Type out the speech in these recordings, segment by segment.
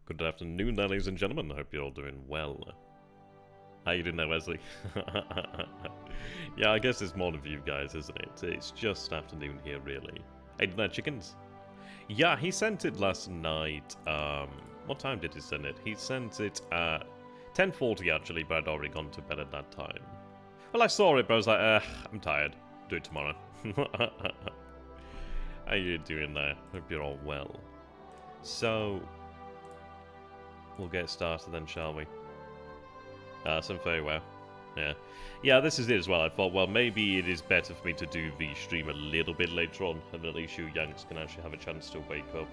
Good afternoon, ladies and gentlemen. I hope you're all doing well. How you doing there, Wesley? Yeah, I guess it's morning for you guys, isn't it? It's just afternoon here, really. Hey, did that chickens? Yeah, he sent it last night. What time did he send it? He sent it at 10:40 actually, but I'd already gone to bed at that time. Well, I saw it, but I was like, I'm tired. Do it tomorrow. How you doing there? Hope you're all well. So, we'll get started then, shall we? Some very well. Yeah. Yeah, this is it as well. I thought, well, maybe it is better for me to do the stream a little bit later on, and at least you Yanks can actually have a chance to wake up.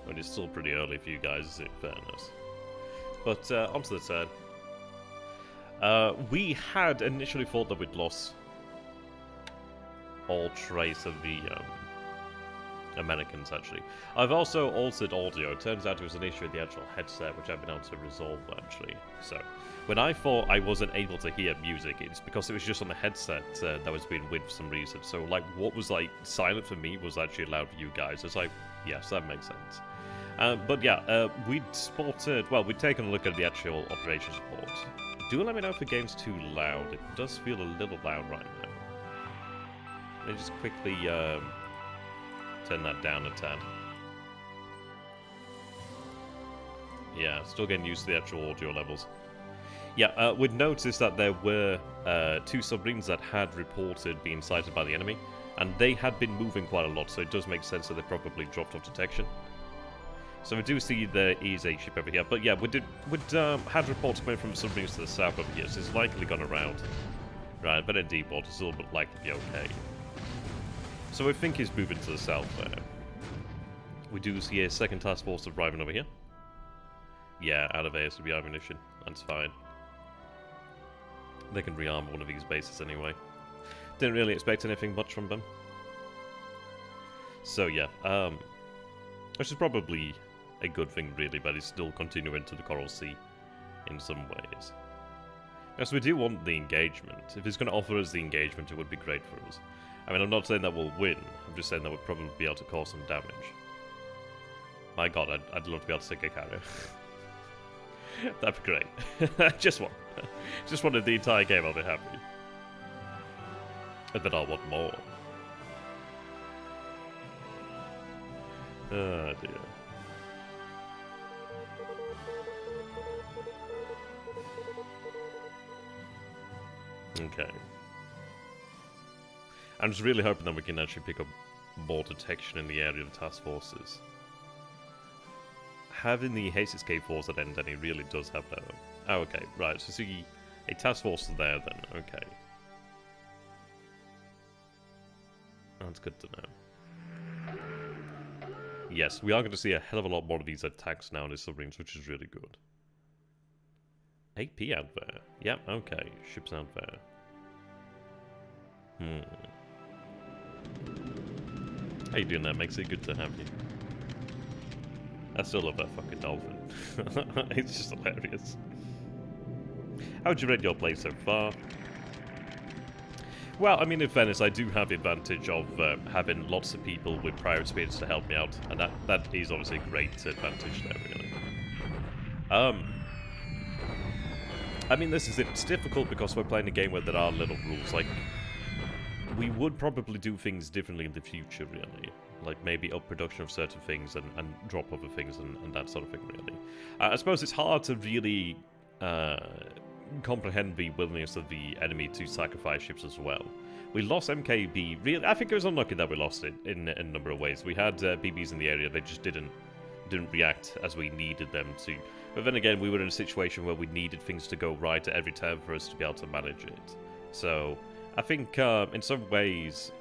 I mean, it's still pretty early for you guys, in fairness. But, onto the turn. We had initially thought that we'd lost all trace of the, Americans, actually. I've also altered audio. It turns out it was an issue with the actual headset, which I've been able to resolve, actually. So, when I thought I wasn't able to hear music, it's because it was just on the headset that was being weird for some reason. So, like, what was, like, silent for me was actually loud for you guys. It's like, yes, that makes sense. But yeah, we'd spotted... Well, we'd taken a look at the actual operations report. Do let me know if the game's too loud. It does feel a little loud right now. Let me just quickly... turn that down a tad. Yeah, still getting used to the actual audio levels. Yeah, we'd noticed that there were 2 submarines that had reported being sighted by the enemy, and they had been moving quite a lot, so it does make sense that they probably dropped off detection. So we do see there is a ship over here, but yeah, we'd had reports coming from submarines to the south over here, so it's likely gone around. Right, but in deep water, it's a little bit likely to be okay. So we think he's moving to the south there. We do see a second task force arriving over here. Yeah, out of ASW ammunition. That's fine. They can rearm one of these bases anyway. Didn't really expect anything much from them. So yeah, which is probably a good thing really, but it's still continuing to the Coral Sea in some ways. Yes, we do want the engagement. If it's going to offer us the engagement, it would be great for us. I mean, I'm not saying that we'll win, I'm just saying that we'll probably be able to cause some damage. My god, I'd love to be able to take a carrier. That'd be great. Just one. Just wanted the entire game, I'll be happy. And then I'll want more. Oh dear. Okay. I'm just really hoping that we can actually pick up more detection in the area of the task forces. Having the Hastings K4s at end, then he really does have that. Oh, okay, right, so see a task force there then, okay. That's good to know. Yes, we are going to see a hell of a lot more of these attacks now in the submarines, which is really good. AP out there. Yep, okay, ships out there. How you doing there, Maxie? Good to have you. I still love that fucking dolphin. It's just hilarious. How would you rate your play so far? Well, I mean, in fairness, I do have the advantage of having lots of people with prior experience to help me out, and that is obviously a great advantage there, really. I mean, this is it. It's difficult because we're playing a game where there are little rules, like... We would probably do things differently in the future, really. Like, maybe up production of certain things and drop other things and that sort of thing, really. I suppose it's hard to really comprehend the willingness of the enemy to sacrifice ships as well. We lost MKB, really. I think it was unlucky that we lost it in a number of ways. We had BBs in the area, they just didn't react as we needed them to. But then again, we were in a situation where we needed things to go right at every turn for us to be able to manage it. So... I think, in some ways,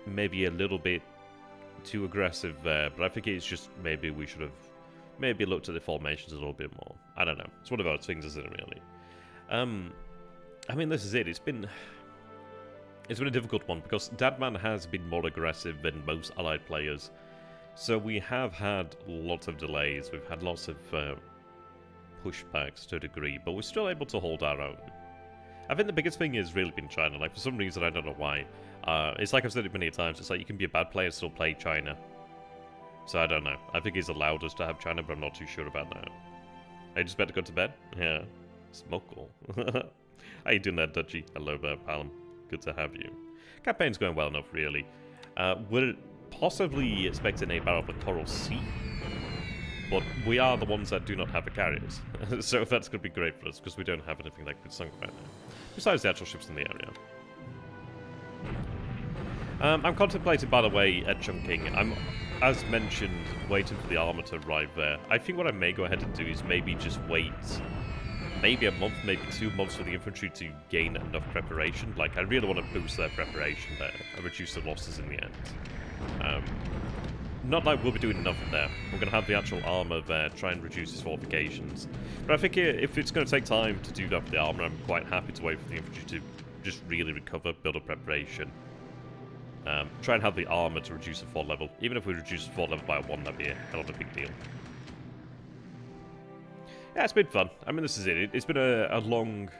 maybe a little bit too aggressive there, but I think it's just maybe we should have maybe looked at the formations a little bit more. I don't know. It's one of those things, isn't it, really? I mean, this is it. It's been a difficult one, because Dadman has been more aggressive than most Allied players, so we have had lots of delays, we've had lots of pushbacks to a degree, but we're still able to hold our own. I think the biggest thing has really been China. Like, for some reason, I don't know why. It's like I've said it many times. It's like you can be a bad player and still play China. So I don't know. I think he's allowed us to have China, but I'm not too sure about that. I just better go to bed? Yeah. Smoke all. How you doing there, Dutchy? Hello there, Palm. Good to have you. Campaign's going well enough, really. We're possibly expecting a battle for Coral Sea, but we are the ones that do not have the carriers. So that's going to be great for us, because we don't have anything like Bitsung right now. Besides the actual ships in the area. I'm contemplating, by the way, at chunking. I'm, as mentioned, waiting for the armor to arrive there. I think what I may go ahead and do is maybe just wait maybe a month, maybe 2 months for the infantry to gain enough preparation. Like, I really want to boost their preparation there and reduce the losses in the end. Not like we'll be doing nothing there. We're going to have the actual armor there, try and reduce his fortifications. But I think if it's going to take time to do that for the armor, I'm quite happy to wait for the infantry to just really recover, build up preparation. Try and have the armor to reduce the fort level. Even if we reduce the fort level by 1, that'd be a hell of a big deal. Yeah, it's been fun. I mean, this is it. It's been a long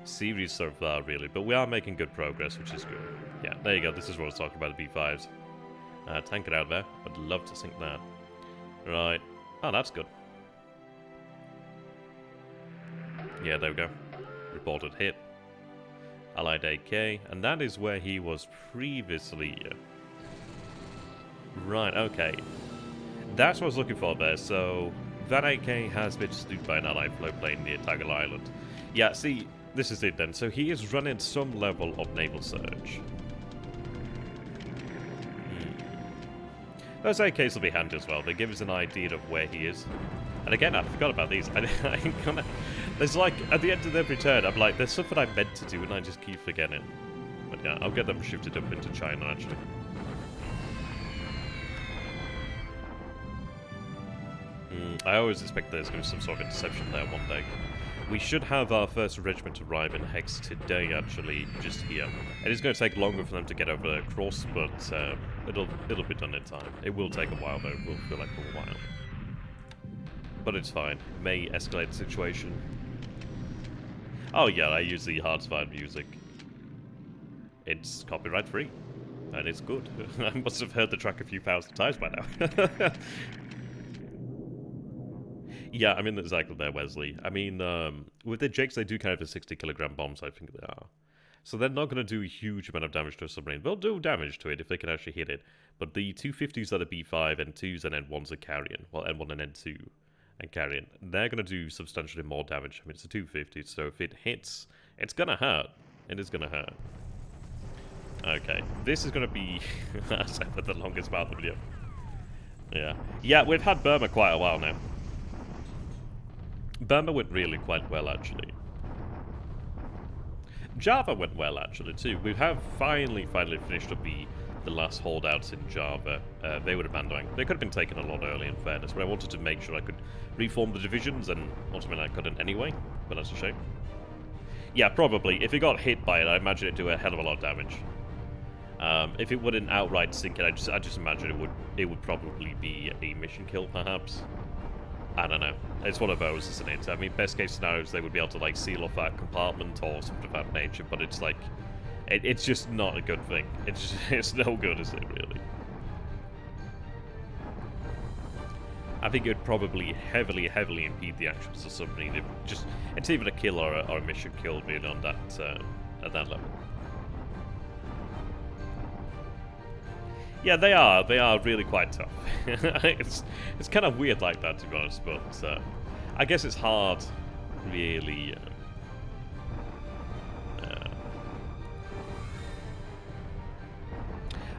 series so far, really, but we are making good progress, which is good. Yeah, there you go. This is what I was talking about, the B5s. Tank it out there. I'd love to sink that. Right. Oh, that's good. Yeah, there we go. Reported hit. Allied AK, and that is where he was previously. Right, okay. That's what I was looking for there, so that AK has been stood by an allied float plane near Tagal Island. Yeah, see, this is it then. So he is running some level of naval surge. Those AKs will be handy as well. They give us an idea of where he is. And again, I forgot about these. There's like, at the end of every turn, I'm like, there's something I meant to do and I just keep forgetting. But yeah, I'll get them shifted up into China, actually. I always expect there's going to be some sort of interception there one day. We should have our first regiment arrive in Hex today, actually, just here. It is going to take longer for them to get over across, but it'll be done in time. It will take a while, though. It will feel like a while. But it's fine. May escalate the situation. Oh yeah, I use the hard-to-find music. It's copyright-free. And it's good. I must have heard the track a few thousand times by now. Yeah, I'm in the cycle there, Wesley. I mean, with the Jakes, they do kind of the 60-kilogram bombs, I think they are. So they're not going to do a huge amount of damage to a submarine. They'll do damage to it if they can actually hit it. But the 250s that are B5, N2s, and N1s are carrying. Well, N1 and N2 and carrying. They're going to do substantially more damage. I mean, it's a 250, so if it hits, it's going to hurt. It is going to hurt. Okay, this is going to be the longest part of the video. Yeah. Yeah, we've had Burma quite a while now. Burma went really quite well, actually. Java went well, actually, too. We have finally finished up the last holdouts in Java. They would have been doing. They could have been taken a lot earlier, in fairness, but I wanted to make sure I could reform the divisions, and ultimately I couldn't anyway, but that's a shame. Yeah, probably. If it got hit by it, I imagine it'd do a hell of a lot of damage. If it wouldn't outright sink it, I just imagine it would probably be a mission kill, perhaps. I don't know. It's one of those, isn't it? I mean, best case scenarios, they would be able to, like, seal off that compartment or something of that nature, but it's like, it's just not a good thing. It's no good, is it, really? I think it would probably heavily impede the actions of the submarine. It's either a kill or a mission kill, really, on that, at that level. Yeah, they are really quite tough. It's kind of weird like that, to be honest, but I guess it's hard, really.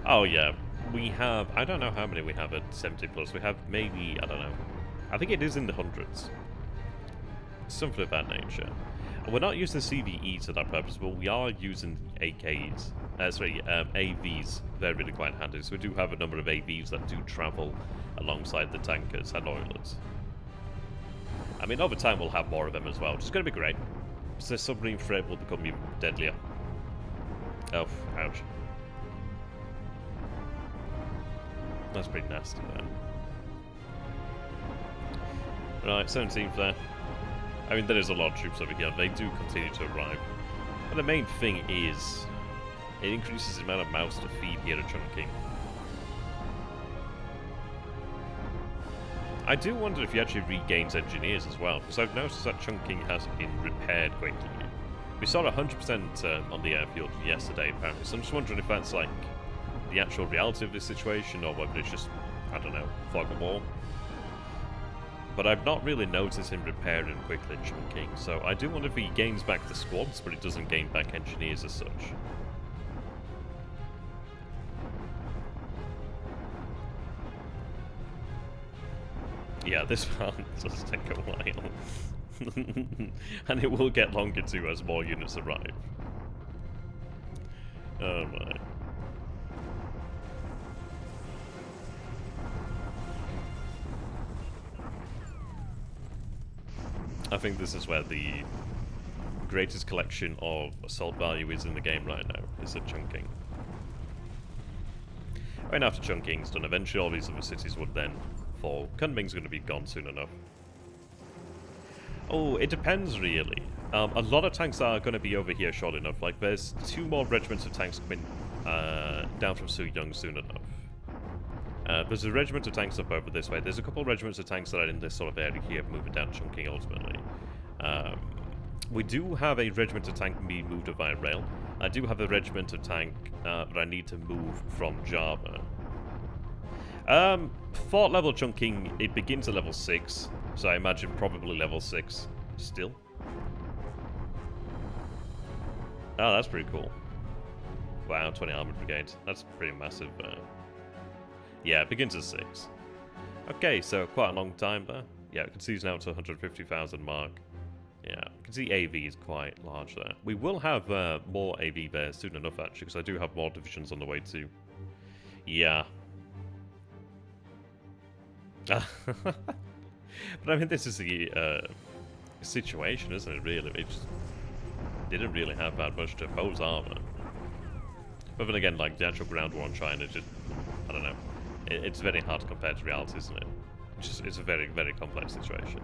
Oh yeah, we have, I don't know how many we have at 70 plus. We have maybe, I don't know. I think it is in the hundreds. Something of that nature. We're not using CVEs for that purpose, but we are using AKs. AVs. They're really quite handy. So we do have a number of AVs that do travel alongside the tankers and oilers. I mean, over time we'll have more of them as well, which is going to be great. So the submarine threat will become even deadlier. Oh, ouch. That's pretty nasty, then. Right, 17th there. I mean, there is a lot of troops over here. They do continue to arrive. But the main thing is, it increases the amount of mouths to feed here at Chunking. I do wonder if he actually regains engineers as well, because I've noticed that chunking hasn't been repaired quickly. We saw 100% on the airfield yesterday, apparently, so I'm just wondering if that's, like, the actual reality of this situation, or whether it's just, I don't know, fog of war. But I've not really noticed him repairing quickly chunking, so I do wonder if he gains back the squads, but he doesn't gain back engineers as such. Yeah, this one does take a while. And it will get longer too as more units arrive. Oh my. I think this is where the greatest collection of assault value is in the game right now, is at chunking. Right after chunking's done, eventually all these other cities would then fall. Kunming's going to be gone soon enough. Oh, it depends really. A lot of tanks are going to be over here short enough. Like, there's 2 more regiments of tanks coming down from Suyong soon enough. There's a regiment of tanks up over this way. There's a couple of regiments of tanks that are in this sort of area here, moving down chunking ultimately. We do have a regiment of tank being moved via rail. I do have a regiment of tank that I need to move from Java. Fort level chunking, it begins at level 6, so I imagine probably level 6 still. Oh, that's pretty cool. Wow, 20 armored brigade. That's pretty massive. Yeah, it begins at 6. Okay, so quite a long time there. Yeah, you can see it's now to 150,000 mark. Yeah, you can see AV is quite large there. We will have more AV there soon enough, actually, because I do have more divisions on the way too. Yeah. But I mean, this is the situation, isn't it, really? It just didn't really have that much to oppose armor. But then again, like, the actual ground war on China just, I don't know. It's very hard to compare to reality, isn't it? It's a very, very complex situation.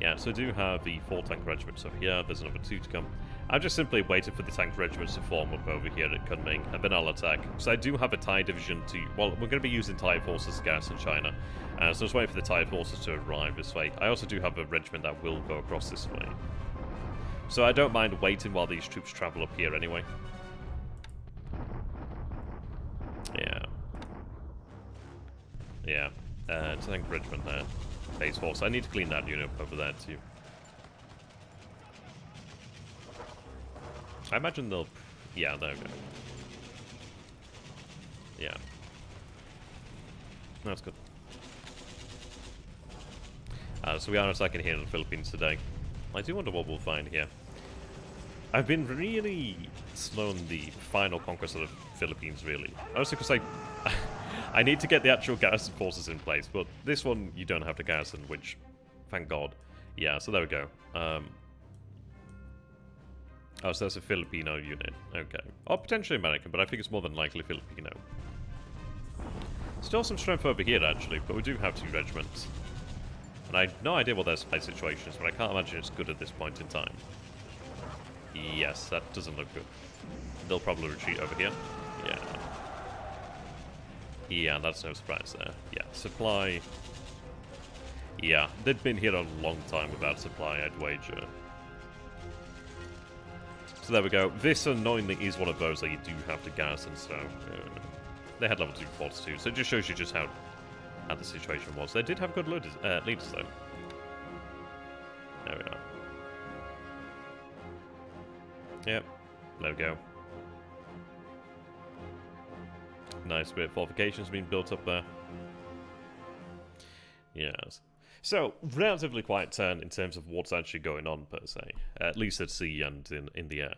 Yeah, so I do have the 4 tank regiments over here. There's another 2 to come. I've just simply waited for the tank regiments to form up over here at Kunming, and then I'll attack. So I do have a TIE division to... Well, we're going to be using TIE forces to garrison China. So just waiting for the TIE forces to arrive this way. I also do have a regiment that will go across this way. So I don't mind waiting while these troops travel up here anyway. Yeah. Yeah. Tank regiment there. Base force. I need to clean that unit up over there too. I imagine they'll... Yeah, there we go. Yeah. That's good. So we are attacking here in the Philippines today. I do wonder what we'll find here. I've been really slow on the final conquest of the Philippines, really. Mostly because I need to get the actual garrison forces in place, but this one you don't have to garrison, which, thank God. Yeah, so there we go. Oh, so that's a Filipino unit. Okay. Or potentially American, but I think it's more than likely Filipino. Still some strength over here, actually, but we do have 2 regiments. And I have no idea what their supply situation is, but I can't imagine it's good at this point in time. Yes, that doesn't look good. They'll probably retreat over here. Yeah. Yeah, that's no surprise there. Yeah, supply... Yeah, they've been here a long time without supply, I'd wager. So there we go. This, annoyingly, is one of those that you do have to garrison, so... they had level 2 forts too, so it just shows you just how the situation was. They did have good leaders, though. There we are. Yep, there we go. Nice bit of fortifications being built up there. Yes. So, relatively quiet turn in terms of what's actually going on, per se. At least at sea and in the air.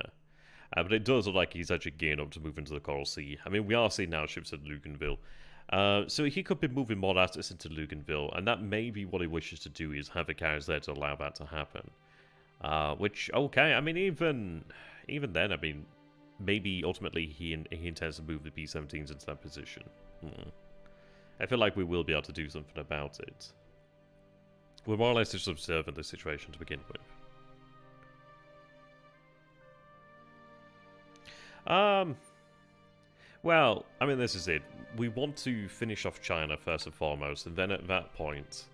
But it does look like he's actually gearing up to move into the Coral Sea. I mean, we are seeing now ships at Luganville. So he could be moving more assets into Luganville, and that may be what he wishes to do, is have a carriers there to allow that to happen. Which, okay, I mean, even then, I mean, maybe ultimately he intends to move the B-17s into that position. I feel like we will be able to do something about it. We're more or less just observing the situation to begin with. Well, I mean, this is it. We want to finish off China first and foremost, and then at that point,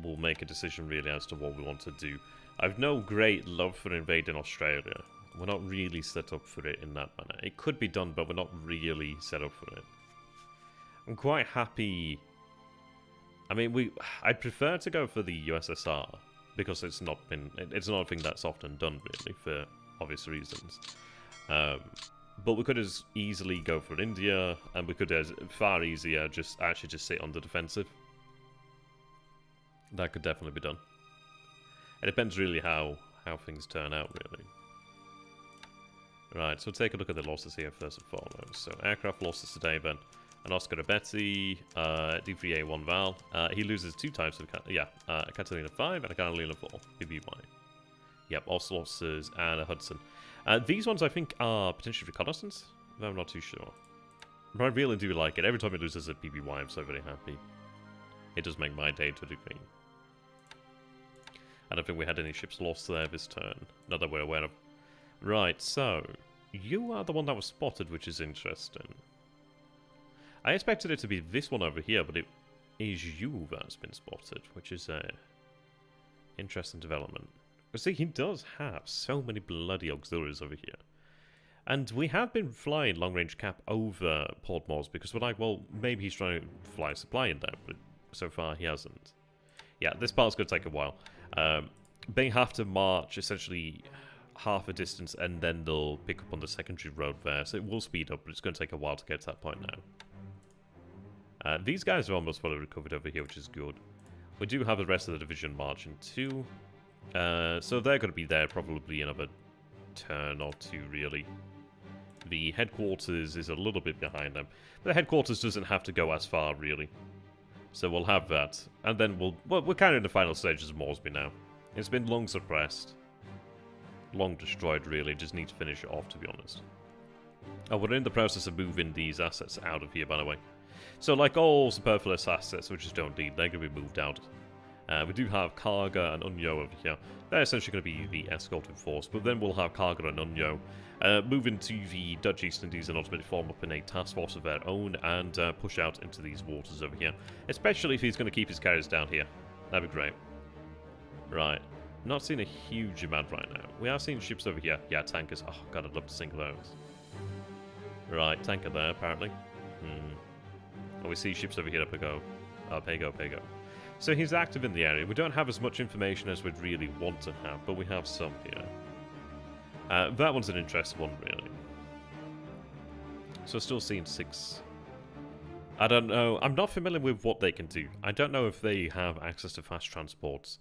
we'll make a decision really as to what we want to do. I've no great love for invading Australia. We're not really set up for it in that manner. It could be done, but we're not really set up for it. I'm quite happy. I mean, I'd prefer to go for the USSR because it's not a thing that's often done really for obvious reasons. But we could as easily go for India, and we could as far easier just sit on the defensive. That could definitely be done. It depends really how things turn out really. Right, so take a look at the losses here first and foremost. So aircraft losses today then. An Oscar Abetti, D3A1 Val. He loses 2 types of a Catalina 5 and a Catalina 4, BBY. Yep, also losses and a Hudson. These ones I think are potentially reconnaissance, but I'm not too sure. But I really do like it. Every time he loses a BBY, I'm so very happy. It does make my day to a degree. I don't think we had any ships lost there this turn. Not that we're aware of. Right, so you are the one that was spotted, which is interesting. I expected it to be this one over here, but it is you that's been spotted, which is a interesting development. See, he does have so many bloody auxiliaries over here. And we have been flying long-range cap over Port Moss because we're like, well, maybe he's trying to fly supply in there, but so far he hasn't. Yeah, this part's going to take a while. They have to march essentially half a distance and then they'll pick up on the secondary road there, so it will speed up, but it's going to take a while to get to that point now. These guys are almost fully recovered over here, which is good. We do have the rest of the division marching too. So they're going to be there probably another turn or two, really. The headquarters is a little bit behind them. But the headquarters doesn't have to go as far, really. So we'll have that. And then we're kind of in the final stages of Moresby now. It's been long suppressed. Long destroyed, really. Just need to finish it off, to be honest. Oh, we're in the process of moving these assets out of here, by the way. So, like all superfluous assets, which just don't need, they're going to be moved out. We do have Karga and Unyo over here. They're essentially going to be the escorting force, but then we'll have Karga and Unyo move into the Dutch East Indies and ultimately form up in a task force of their own and push out into these waters over here. Especially if he's going to keep his carriers down here. That'd be great. Right. Not seeing a huge amount right now. We are seeing ships over here. Yeah, tankers. Oh, God, I'd love to sink those. Right, tanker there, apparently. Oh, we see ships over here up we go. Pago. So he's active in the area. We don't have as much information as we'd really want to have, but we have some here. That one's an interesting one, really. So still seeing 6. I don't know. I'm not familiar with what they can do. I don't know if they have access to fast transports.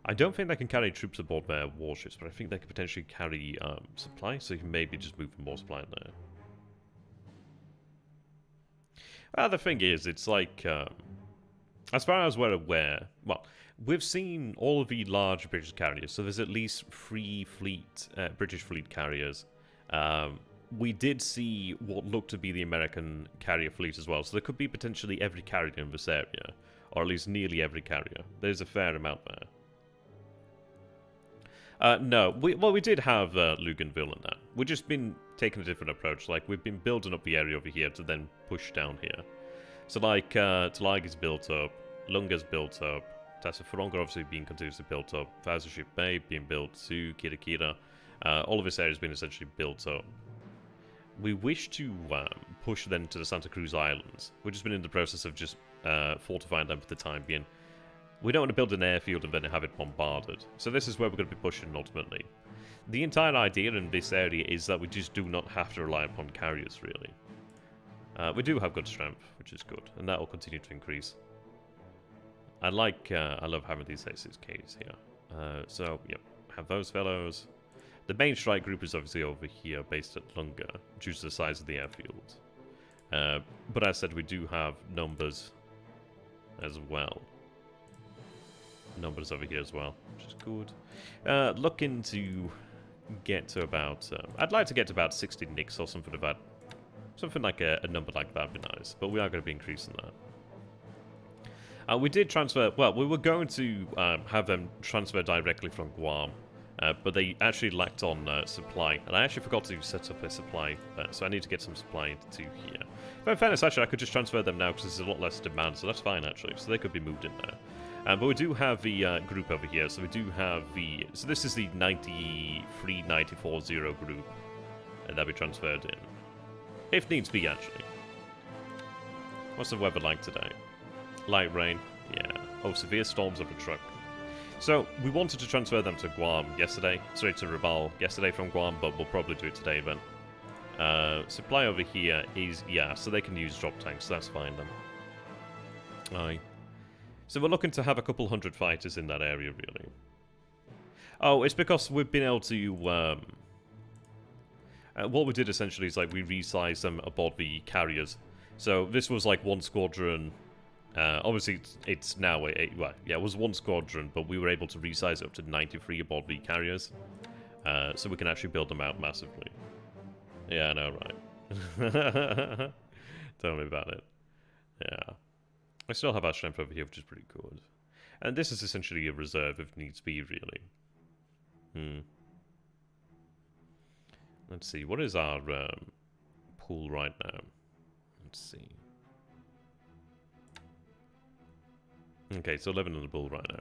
I don't think they can carry troops aboard their warships, but I think they could potentially carry supply, so you can maybe just move more supply in there. Well, the thing is, it's like... as far as we're aware, well, we've seen all of the large British carriers, so there's at least 3 British fleet carriers. We did see what looked to be the American carrier fleet as well, so there could be potentially every carrier in this area, or at least nearly every carrier. There's a fair amount there. No, we did have Luganville and that. We've just been taking a different approach. Like, we've been building up the area over here to then push down here. So, like, Talag is built up, Lunga's built up, Tassafaronga obviously being continuously built up, Thousand Bay being built to Kira. All of this area has been essentially built up. We wish to push then to the Santa Cruz Islands. We've just been in the process of just fortifying them for the time being. We don't want to build an airfield and then have it bombarded. So this is where we're going to be pushing ultimately. The entire idea in this area is that we just do not have to rely upon carriers, really. We do have good strength, which is good, and that will continue to increase. I love having these A6Ks here. So, yep, have those fellows. The main strike group is obviously over here, based at Lunga, due to the size of the airfield. But as I said, we do have numbers as well. Numbers over here as well, which is good. Looking to get to about... I'd like to get to about 60 nicks or something of that. Something like a number like that would be nice, but we are going to be increasing that. We did transfer... Well, we were going to have them transfer directly from Guam but they actually lacked on supply, and I actually forgot to set up a supply, so I need to get some supply to here. But in fairness, actually, I could just transfer them now because there's a lot less demand, so that's fine, actually. So they could be moved in there. But we do have the group over here, so we do have the... So this is the 93-94-0 group that we transferred in. If needs be, actually. What's the weather like today? Light rain? Yeah. Oh, severe storms of a truck. So, we wanted to transfer them to Guam yesterday. Sorry, to Raval yesterday from Guam, but we'll probably do it today then. Supply over here is... Yeah, so they can use drop tanks, so that's fine then. Aye. So we're looking to have a couple hundred fighters in that area, really. Oh, it's because we've been able to... what we did essentially is like we resized them aboard the carriers. So this was like one squadron. Obviously, it's now well, yeah, it was one squadron, but we were able to resize it up to 93 aboard the carriers, so we can actually build them out massively. Yeah, I know, right? Tell me about it. Yeah, I still have our strength over here, which is pretty good. And this is essentially a reserve if needs be, really. Let's see, what is our pool right now? Let's see. Okay, so 11 in the pool right now.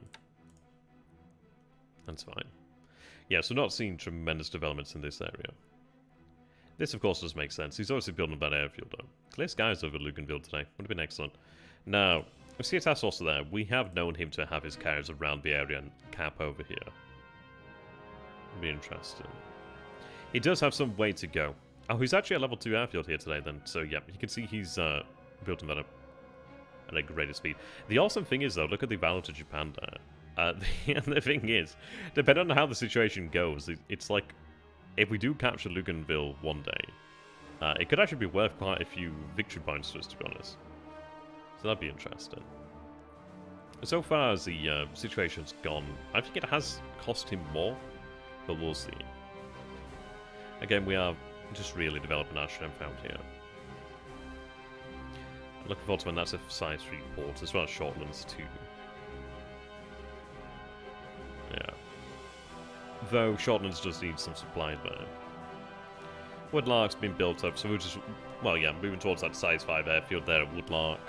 That's fine. Yeah, so not seeing tremendous developments in this area. This, of course, does make sense. He's obviously building that airfield, though. Clear skies over Luganville today. Would have been excellent. Now, we see a task also there. We have known him to have his carriers around the area and camp over here. Would be interesting. He does have some way to go. Oh, he's actually at level 2 airfield here today, then. So, yeah, you can see he's building that up at a greater speed. The awesome thing is, though, look at the Valor to Japan there. The thing is, depending on how the situation goes, it's like, if we do capture Luganville one day, it could actually be worth quite a few victory points to us, to be honest. So that'd be interesting. So far as the situation's gone, I think it has cost him more, but we'll see. Again, we are just really developing our strength out here. Looking forward to when that's a size 3 port, as well as Shortlands too. Yeah. Though Shortlands does need some supply there. Woodlark's been built up, so we're just... Well, yeah, moving towards that size 5 airfield there at Woodlark.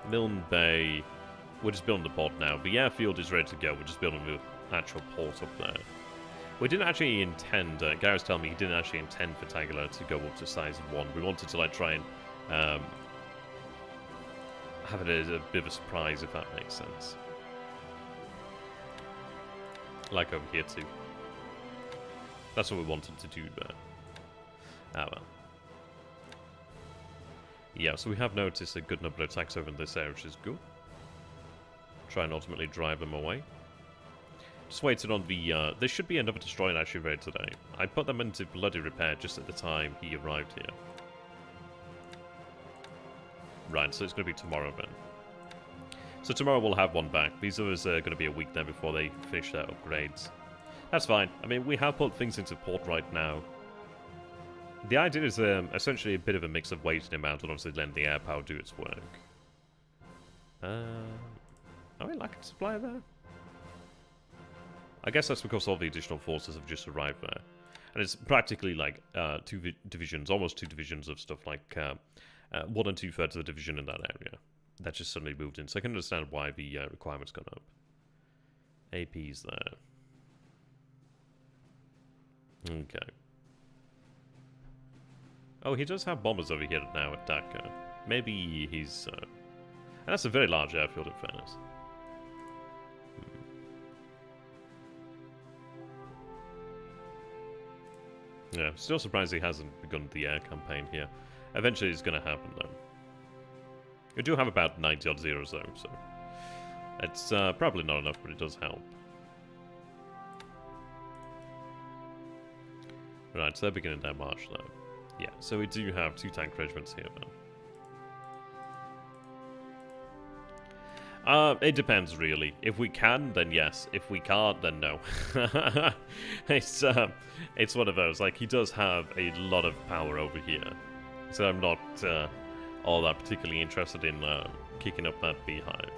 Milne Bay... We're just building the port now. The airfield is ready to go. We're just building the actual port up there. We didn't actually intend... Gareth's telling me he didn't actually intend for Tiger to go up to size 1. We wanted to, like, try and... have it as a bit of a surprise, if that makes sense. Like over here too. That's what we wanted to do there. Ah well. Yeah, so we have noticed a good number of attacks over in this area, which is good. Try and ultimately drive them away. Just waiting on the... there should be another destroyer actually ready today. I put them into bloody repair just at the time he arrived here. Right, so it's going to be tomorrow then. So tomorrow we'll have one back. These others are going to be a week there before they finish their upgrades. That's fine. I mean, we have put things into port right now. The idea is essentially a bit of a mix of waiting him out and obviously letting the air power do its work. Are we lacking supply there? I guess that's because all the additional forces have just arrived there. And it's practically like 2 divisions, almost 2 divisions of stuff like 1 and 2/3 of the division in that area. That just suddenly moved in, so I can understand why the requirement's gone up. AP's there. Okay. Oh, he does have bombers over here now at Dhaka. Maybe he's... and that's a very large airfield, in fairness. Yeah, still surprised he hasn't begun the air campaign here. Eventually it's going to happen, though. We do have about 90 odd zeros, though, so... It's probably not enough, but it does help. Right, so they're beginning their march, though. Yeah, so we do have 2 tank regiments here, then. It depends, really. If we can, then yes. If we can't, then no. It's one of those. Like, he does have a lot of power over here. So I'm not all that particularly interested in kicking up that beehive.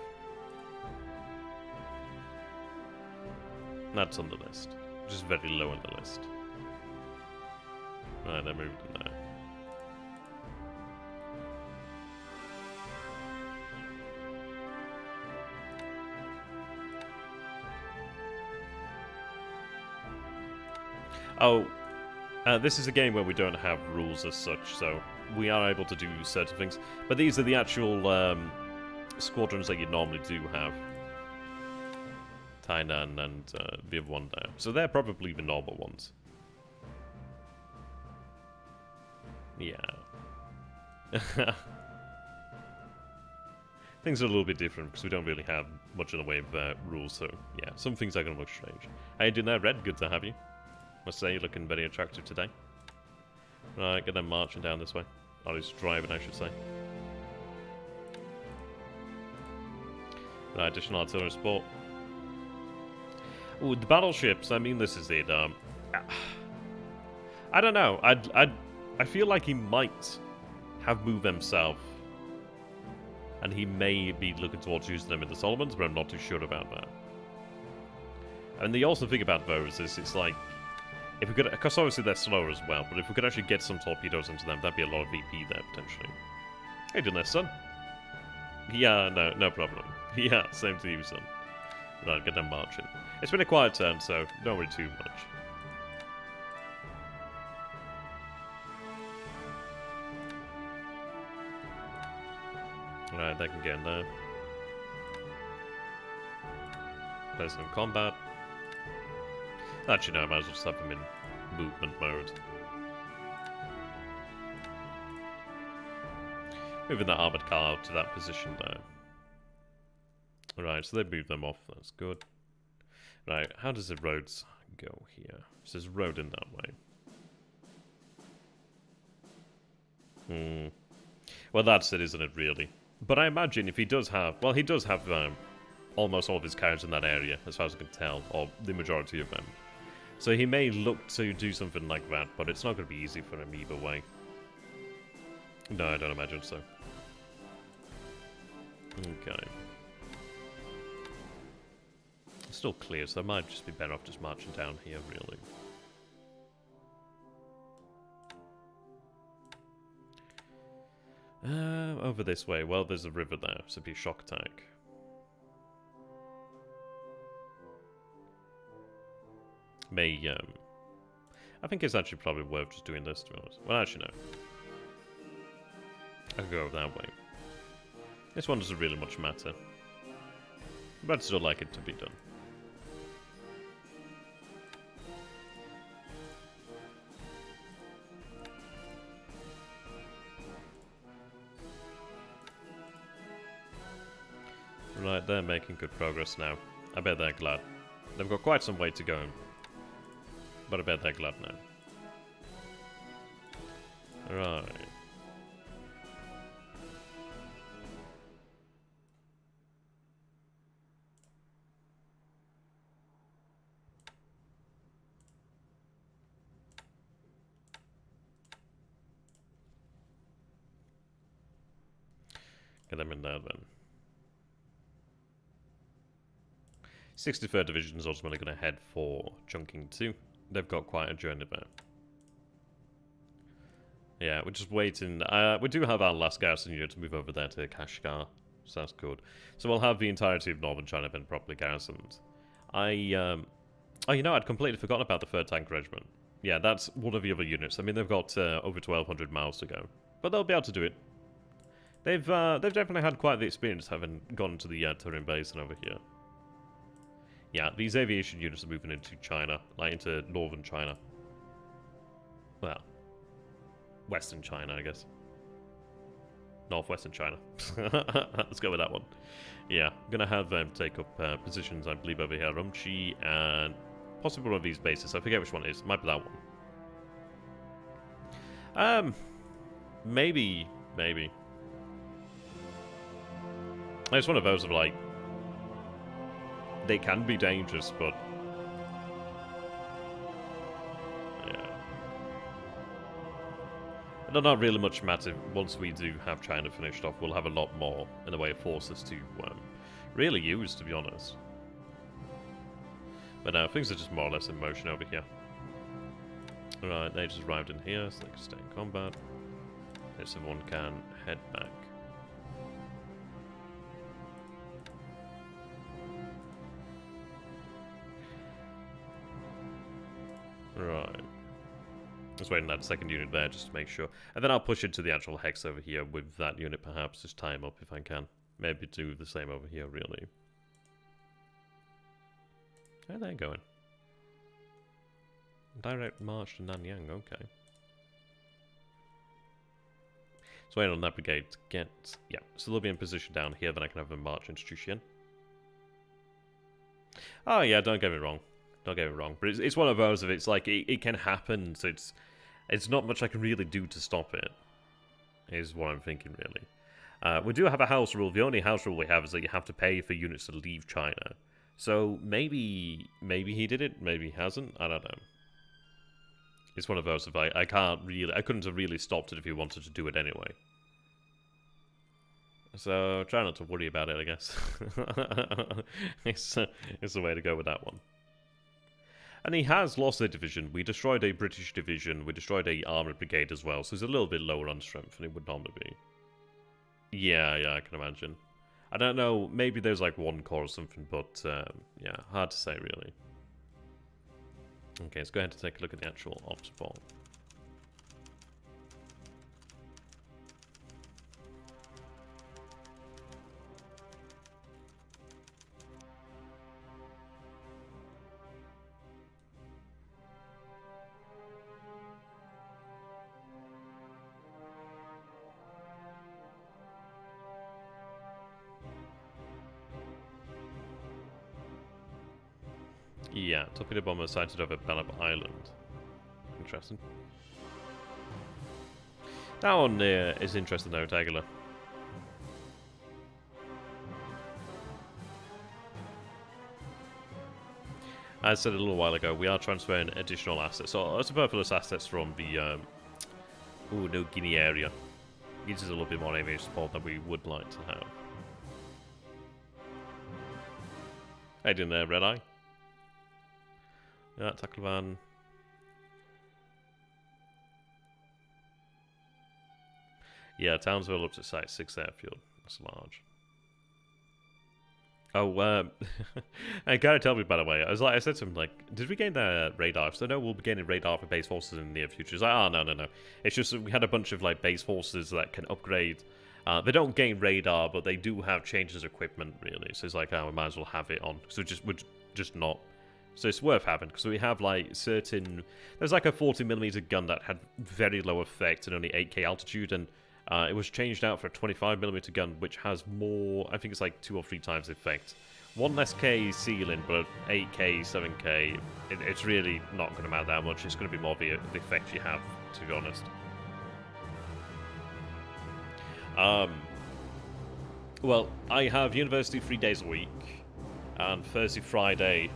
That's on the list. Just very low on the list. Right, I moved them there. Oh, this is a game where we don't have rules as such, so we are able to do certain things. But these are the actual squadrons that you normally do have. Tainan and the other one there. So they're probably the normal ones. Yeah. Things are a little bit different because we don't really have much in the way of rules, so yeah, some things are going to look strange. How you doing there, Red? Good to have you. Must say, you're looking very attractive today. Right, get them marching down this way. Or at least driving, I should say. Right, additional artillery support. Ooh, the battleships, I mean, this is it. I don't know. I feel like he might have moved himself. And he may be looking towards using them in the Solomons, but I'm not too sure about that. And the awesome thing about those is it's like, if we could, because obviously they're slower as well, but if we could actually get some torpedoes into them, that'd be a lot of VP there, potentially. How you doing there, son? Yeah, no problem. Yeah, same to you, son. Right, get them marching. It's been a quiet turn, so don't worry too much. Right, they can get in there. Place them in combat. Actually, no, I might as well just have them in movement mode. Moving that armoured car to that position there. Right, so they moved them off, that's good. Right, how does the roads go here? So there's a road in that way. Well, that's it, isn't it, really? But I imagine if he does have... Well, he does have almost all of his carriers in that area, as far as I can tell, or the majority of them. So he may look to do something like that, but it's not going to be easy for him either way. No, I don't imagine so. Okay. It's still clear, so I might just be better off just marching down here, really. Over this way. Well, there's a river there, so it'd be a shock attack. I think it's actually probably worth just doing this, to be honest. Well, actually, no. I can go over that way. This one doesn't really much matter. But I'd still like it to be done. Right, they're making good progress now. I bet they're glad. They've got quite some way to go. But I bet they're glad now. Right. Get them in there then. 63rd Division is ultimately going to head for Chungking 2. They've got quite a journey there. Yeah, we're just waiting. We do have our last garrison unit to move over there to Kashgar, so that's good. So we'll have the entirety of northern China then properly garrisoned. Oh, you know, I'd completely forgotten about the 3rd Tank Regiment. Yeah, that's one of the other units. I mean, they've got over 1,200 miles to go, but they'll be able to do it. They've definitely had quite the experience having gone to the Turin Basin over here. Yeah, these aviation units are moving into China, like into northern China. Well, western China, I guess. Northwestern China. Let's go with that one. Yeah, I'm gonna have them take up positions, I believe, over here. Rumchi and possibly one of these bases. I forget which one it is. Might be that one. Maybe. It's one of those of like, they can be dangerous, but yeah. It'll not really much matter. Once we do have China finished off, we'll have a lot more in the way of forces to really use, to be honest. But now things are just more or less in motion over here. Alright, they just arrived in here, so they can stay in combat. If everyone can head back. Right. Just waiting that second unit there just to make sure. And then I'll push into the actual hex over here with that unit perhaps. Just tie him up if I can. Maybe do the same over here, really. How are they going? Direct march to Nanyang, okay. So waiting on that brigade to get... Yeah, so they'll be in position down here, then I can have a march into Chushian. Oh yeah, don't get me wrong. Don't get me wrong. But it's one of those of it's like, it can happen, so it's not much I can really do to stop it. Is what I'm thinking, really. We do have a house rule. The only house rule we have is that you have to pay for units to leave China. So maybe he did it, maybe he hasn't. I don't know. It's one of those of I couldn't have really stopped it if he wanted to do it anyway. So try not to worry about it, I guess. It's the way to go with that one. And he has lost a division. We destroyed a British division. We destroyed a armoured brigade as well. So he's a little bit lower on strength than it would normally be. Yeah, I can imagine. I don't know. Maybe there's like one corps or something, but yeah, hard to say really. Okay, let's go ahead and take a look at the actual ops ball. Yeah, torpedo bomber sighted over Bellop Island. Interesting. That one is interesting though, Tagala. As I said a little while ago, we are transferring additional assets, or superfluous assets from the New Guinea area. Gives us a little bit more aviation support than we would like to have. How you doing there, Red Eye? Yeah, Tacloban. Yeah, Townsville up to Site 6 airfield. That's large. Oh, I gotta tell me, by the way, I said to him, like, did we gain the radar? So no, we'll be gaining radar for base forces in the near future. He's like, oh, no. It's just we had a bunch of, like, base forces that can upgrade. They don't gain radar, but they do have changes equipment, really. So it's like, oh, we might as well have it on. So we're just not. So it's worth having, because we have, like, certain... There's, like, a 40mm gun that had very low effect and only 8k altitude, and it was changed out for a 25mm gun, which has more... I think it's, like, 2 or 3 times the effect. 1 less K ceiling, but 8k, 7k, it's really not going to matter that much. It's going to be more the effect you have, to be honest. Well, I have university 3 days a week, and Thursday, Friday...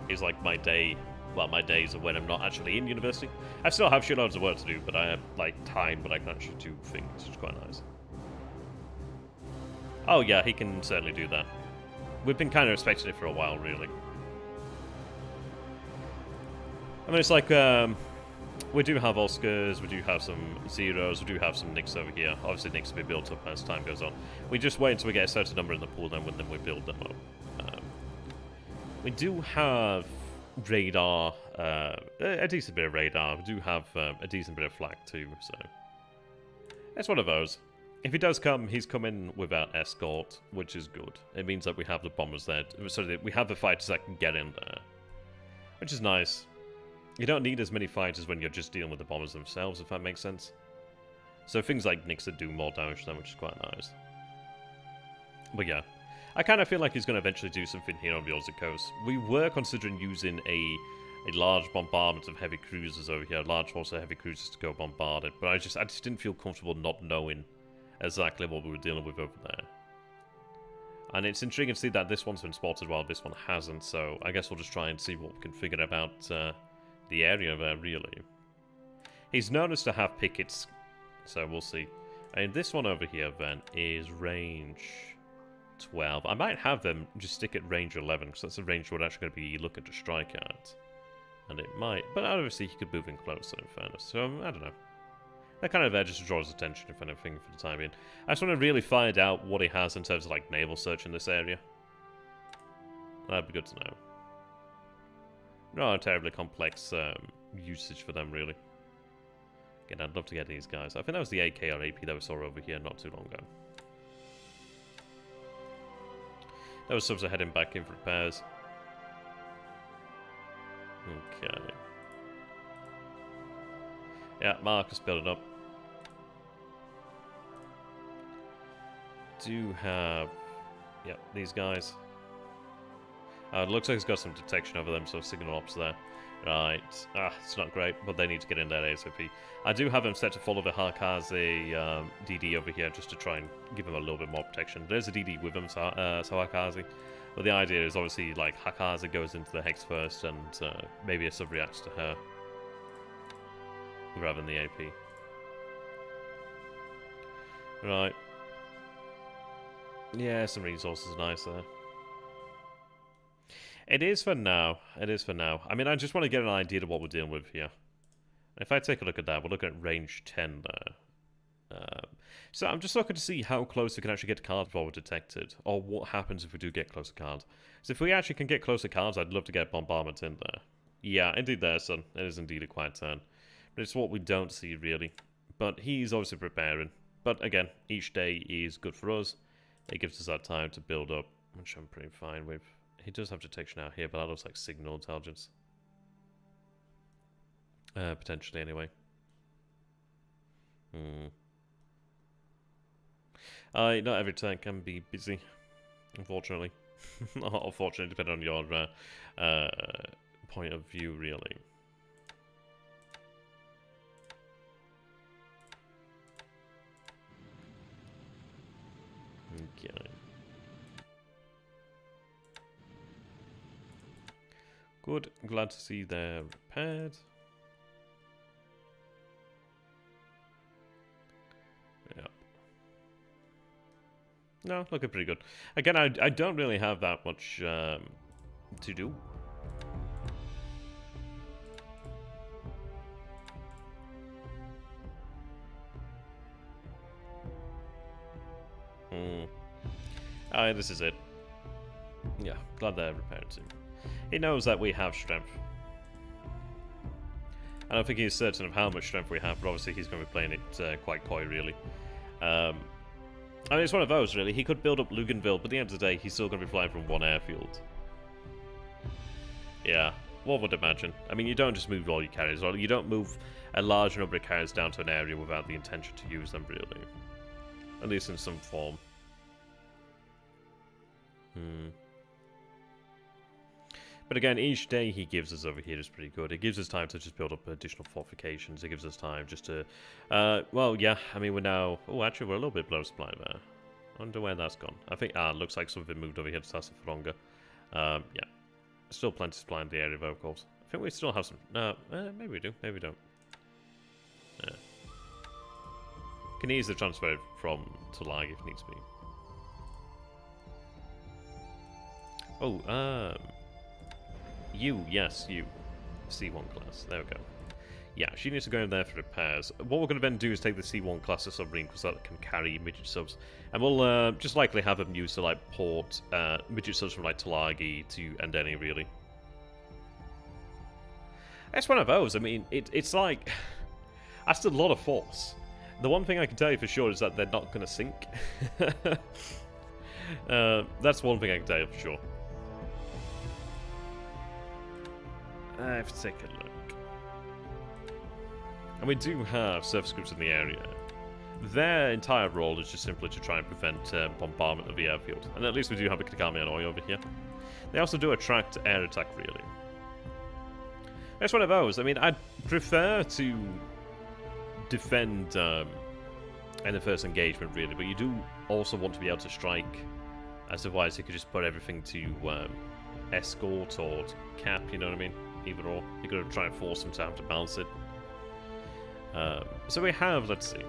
is like my day, well, my days of when I'm not actually in university. I still have shitloads of work to do, but I have, like, time but I can actually do things, which is quite nice. Oh yeah, he can certainly do that. We've been kind of expecting it for a while, really. I mean, it's like, we do have Oscars, we do have some Zeros, we do have some Nicks over here. Obviously, Nicks will be built up as time goes on. We just wait until we get a certain number in the pool, then we build them up. We do have radar, a decent bit of radar. We do have a decent bit of flak too, so it's one of those. If he does come, he's coming without escort, which is good. It means that we have the bombers there, so that we have the fighters that can get in there, which is nice. You don't need as many fighters when you're just dealing with the bombers themselves, if that makes sense. So things like Nix that do more damage to them, which is quite nice. But yeah. I kind of feel like he's going to eventually do something here on the Aussie coast. We were considering using a large bombardment of heavy cruisers over here, a large force of heavy cruisers to go bombard it, but I just didn't feel comfortable not knowing exactly what we were dealing with over there. And it's intriguing to see that this one's been spotted while this one hasn't, so I guess we'll just try and see what we can figure about the area there, really. He's known as to have pickets, so we'll see. And this one over here, then, is range 12. I might have them just stick at range 11, because that's the range we're actually going to be looking to strike at. And it might, but obviously he could move in closer, in fairness. So, I don't know. That kind of just draws attention, if anything, for the time being. I just want to really find out what he has in terms of, like, naval search in this area. That'd be good to know. Not a terribly complex usage for them, really. Again, I'd love to get these guys. I think that was the AK or AP that we saw over here not too long ago. Those subs are heading back in for repairs. Okay. Yeah, Marcus building up. Do have... Yep, these guys. It looks like it's got some detection over them, so signal ops there. Right. It's not great, but they need to get in there ASAP. I do have them set to follow the Harkazi DD over here, just to try and give them a little bit more protection. There's a DD with them, so Harkazi. But the idea is obviously, like, Harkazi goes into the Hex first, and maybe a sub reacts to her, rather than the AP. Right. Yeah, some resources are nice there. It is for now. It is for now. I mean, I just want to get an idea of what we're dealing with here. If I take a look at that, we're looking at range 10 there. So I'm just looking to see how close we can actually get to cards before we're detected, or what happens if we do get closer cards. So if we actually can get closer cards, I'd love to get bombardment in there. Yeah, indeed there, son. It is indeed a quiet turn. But it's what we don't see, really. But he's obviously preparing. But again, each day is good for us. It gives us that time to build up, which I'm pretty fine with. He does have detection out here, but that looks like signal intelligence. Potentially, anyway. Not every turn can be busy, unfortunately. Unfortunately, depending on your point of view, really. Okay. Good. Glad to see they're repaired. Yep. No, looking pretty good. Again, I don't really have that much to do. This is it. Yeah, glad they're repaired too. He knows that we have strength. I don't think he's certain of how much strength we have, but obviously he's going to be playing it quite coy, really. I mean, it's one of those, really. He could build up Luganville, but at the end of the day, he's still going to be flying from one airfield. Yeah, one would imagine. I mean, you don't just move all your carriers, or you don't move a large number of carriers down to an area without the intention to use them, really. At least in some form. But again, each day he gives us over here is pretty good. It gives us time to just build up additional fortifications. It gives us time just to... well, yeah, I mean, we're now... Oh, actually, we're a little bit below supply there. I wonder where that's gone. I think... looks like something moved over here to Sassafaronga. Yeah. Still plenty of supply in the area, though, of course. I think we still have some... No, maybe we do. Maybe we don't. Yeah. Can easily transfer it from Tulagi if needs be. Oh, you, yes, you. C1 class, there we go. Yeah, she needs to go in there for repairs. What we're going to then do is take the C1 class of submarine, because that can carry midget subs. And we'll just likely have them used to, like, port midget subs from, like, Tulagi to Endeni, really. It's one of those. I mean, it's like... That's a lot of force. The one thing I can tell you for sure is that they're not going to sink. That's one thing I can tell you for sure. I have to take a look. And we do have surface groups in the area. Their entire role is just simply to try and prevent bombardment of the airfield. And at least we do have a Kagami Anoi over here. They also do attract air attack, really. It's one of those. I mean, I'd prefer to defend in the first engagement, really, but you do also want to be able to strike, as otherwise you could just put everything to escort or cap, you know what I mean? Either or. You're going to try and force them to have to balance it. So we have, let's see,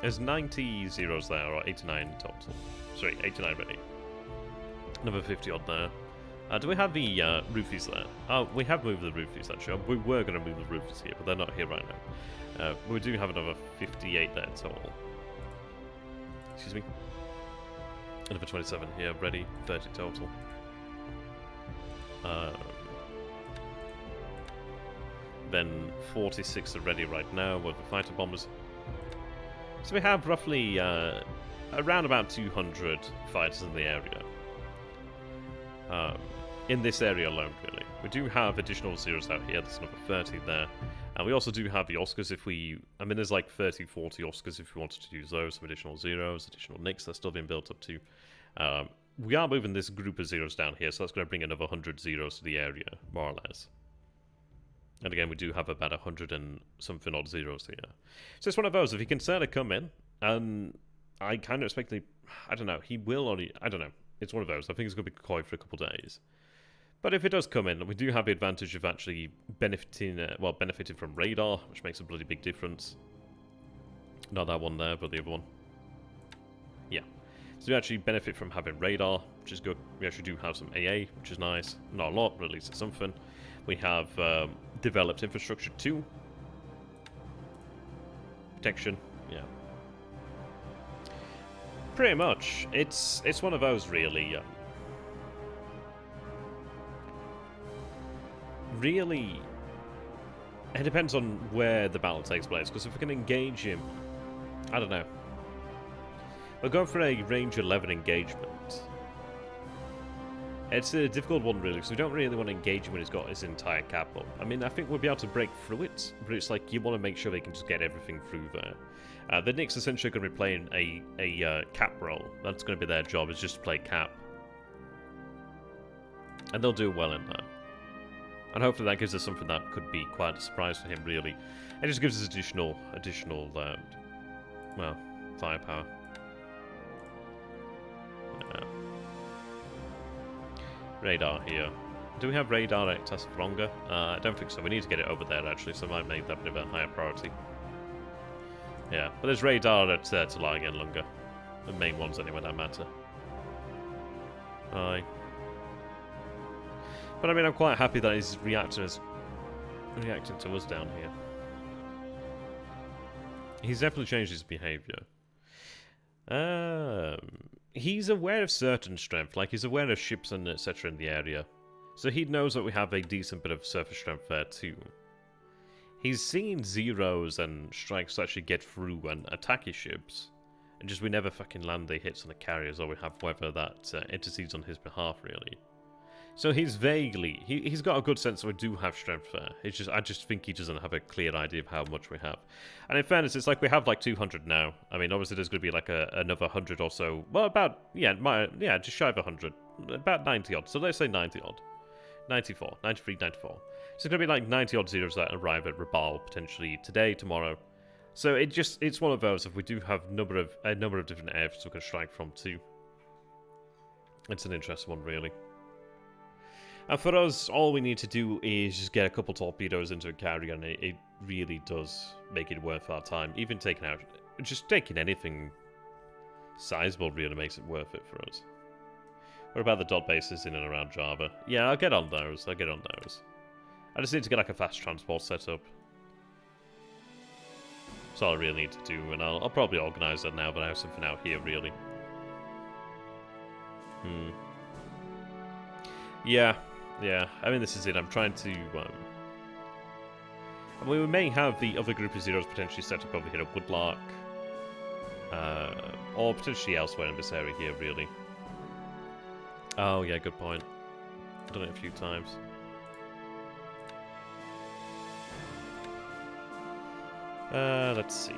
there's 90 zeros there, or 89 in total. Sorry, 89 ready. Another 50 odd there. Do we have the roofies there? Oh, we have moved the roofies actually. We were going to move the roofies here, but they're not here right now. We do have another 58 there total. Excuse me. Another 27 here, ready, 30 total. Then 46 are ready right now with the fighter bombers. So we have roughly around about 200 fighters in the area. In this area alone, really. We do have additional zeros out here. There's another 30 there. And we also do have the Oscars if we... I mean, there's like 30, 40 Oscars if we wanted to use those. Some additional zeros, additional nicks that's still being built up to. We are moving this group of zeros down here, so that's going to bring another 100 zeros to the area, more or less. And again, we do have about 100 and something odd zeros here. So it's one of those. If he can certainly come in, and I kind of expect I don't know, he will only... I don't know. It's one of those. I think it's going to be coy for a couple of days. But if it does come in, we do have the advantage of actually benefiting from radar, which makes a bloody big difference. Not that one there, but the other one. Yeah. So we actually benefit from having radar, which is good. We actually do have some AA, which is nice. Not a lot, but at least it's something. We have developed infrastructure too. Protection, yeah. Pretty much. It's one of those, really. Really, it depends on where the battle takes place, because if we can engage him, I don't know. We're going for a range 11 engagement. It's a difficult one, really, because we don't really want to engage him when he's got his entire cap up. I mean, I think we'll be able to break through it, but it's like you want to make sure they can just get everything through there. The Knicks essentially going to be playing a cap role. That's going to be their job, is just to play cap. And they'll do well in that. And hopefully that gives us something that could be quite a surprise for him, really. It just gives us additional, well, firepower. Yeah. Radar here. Do we have radar at Tasfronga? I don't think so. We need to get it over there, actually, so I might make that a bit of a higher priority. Yeah, but there's radar at Talag and Lunga. The main ones, anyway, that matter. Aye. But I mean, I'm quite happy that he's reacting to us down here. He's definitely changed his behaviour. He's aware of certain strength, like he's aware of ships and etc. in the area. So he knows that we have a decent bit of surface strength there too. He's seen zeros and strikes to actually get through and attack his ships. And just we never fucking land the hits on the carriers, or we have weather that intercedes on his behalf, really. So he's vaguely... He's got a good sense that we do have strength there. It's just, I just think he doesn't have a clear idea of how much we have. And in fairness, it's like we have like 200 now. I mean, obviously there's going to be like another 100 or so. Well, about... Yeah, just shy of 100. About 90 odd. So let's say 90 odd. 94, 93, 94. So it's going to be like 90 odd zeros that arrive at Rabal potentially today, tomorrow. So it's one of those. If we do have a number of different areas we can strike from too. It's an interesting one, really. And for us, all we need to do is just get a couple torpedoes into a carrier, and it really does make it worth our time. Even taking out... Just taking anything sizable really makes it worth it for us. What about the dot bases in and around Java? Yeah, I'll get on those. I just need to get like a fast transport set up. That's all I really need to do, and I'll probably organise that now that I have something out here, really. Yeah, I mean, this is it. I'm trying to... I mean, we may have the other group of zeros potentially set up over here at Woodlark. Or potentially elsewhere in this area here, really. Oh, yeah, good point. I've done it a few times. Let's see.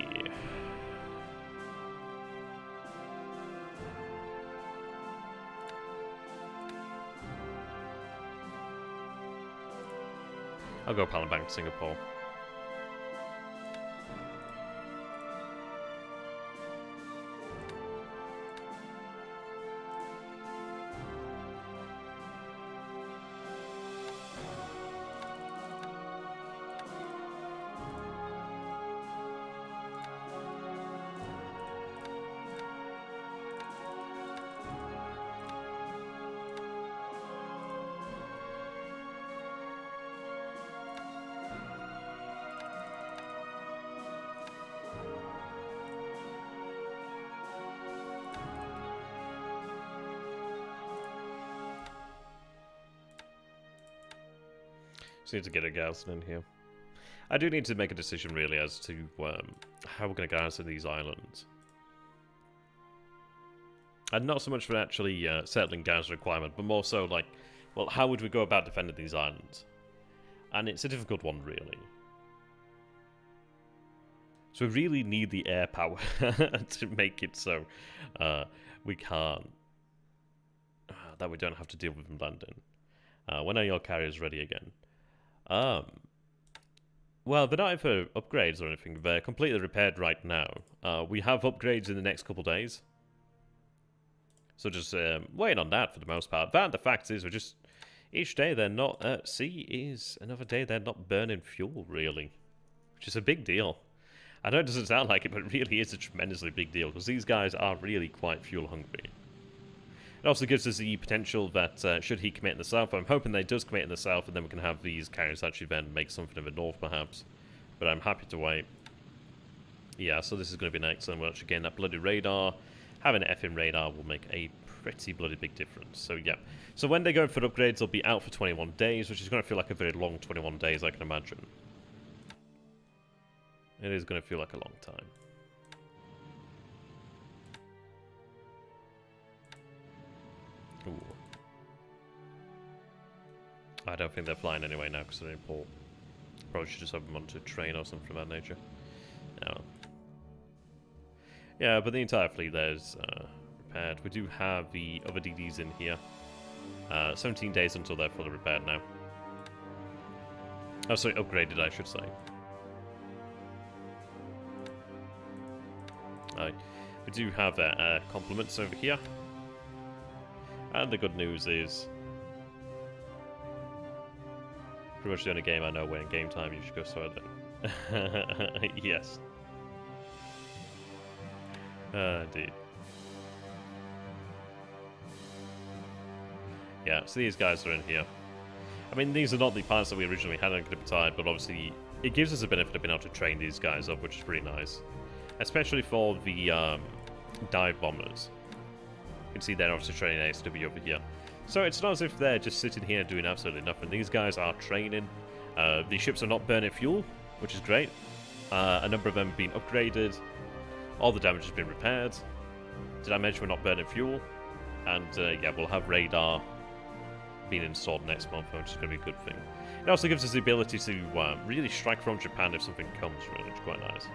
I'll go Palembang to Singapore. Just need to get a garrison in here. I do need to make a decision, really, as to how we're going to garrison these islands. And not so much for actually settling garrison requirement, but more so like, well, how would we go about defending these islands? And it's a difficult one, really. So we really need the air power to make it so we can't... that we don't have to deal with them landing. When are your carriers ready again? Well, they're not in for upgrades or anything. They're completely repaired right now. We have upgrades in the next couple days. So just waiting on that for the most part. But the fact is, we're just... each day they're not at sea is another day they're not burning fuel, really. Which is a big deal. I know it doesn't sound like it, but it really is a tremendously big deal. Because these guys are really quite fuel hungry. It also gives us the potential that should he commit in the south, I'm hoping that he does commit in the south, and then we can have these carriers actually then make something in the north, perhaps. But I'm happy to wait. Yeah, so this is going to be an excellent watch. Again, that bloody radar. Having an FM radar will make a pretty bloody big difference. So yeah. So when they go for upgrades, they'll be out for 21 days, which is going to feel like a very long 21 days, I can imagine. It is going to feel like a long time. Ooh. I don't think they're flying anyway now because they're in port. Probably should just have them onto train or something of that nature. No. Yeah, but the entire fleet there's repaired. We do have the other DDs in here. 17 days until they're fully repaired now. Oh, sorry, upgraded, I should say. We do have compliments over here. And the good news is... pretty much the only game I know where in game time you should go solo. Yes. Indeed. Yeah, so these guys are in here. I mean, these are not the pilots that we originally had on Clippertide, but obviously it gives us a benefit of being able to train these guys up, which is pretty nice. Especially for the dive bombers. You can see they're obviously training ASW over here. So it's not as if they're just sitting here doing absolutely nothing. These guys are training. These ships are not burning fuel, which is great. A number of them have been upgraded. All the damage has been repaired. Did I mention we're not burning fuel? And yeah, we'll have radar being installed next month, which is going to be a good thing. It also gives us the ability to really strike from Japan if something comes, really, which is quite nice.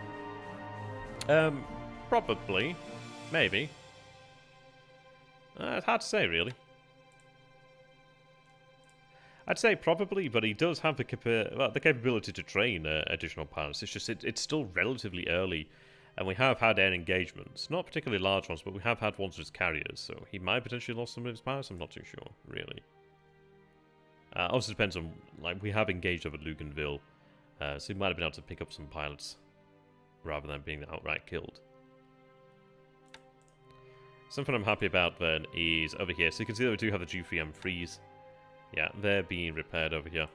Probably. Maybe. It's hard to say, really. I'd say probably, but he does have the capability to train additional pilots. It's just it's still relatively early, and we have had air engagements. Not particularly large ones, but we have had ones with carriers, so he might potentially lost some of his pilots. I'm not too sure, really. Also depends on, like, we have engaged over Luganville, so he might have been able to pick up some pilots rather than being outright killed. Something I'm happy about then is over here. So you can see that we do have the G3M3s. Yeah, they're being repaired over here.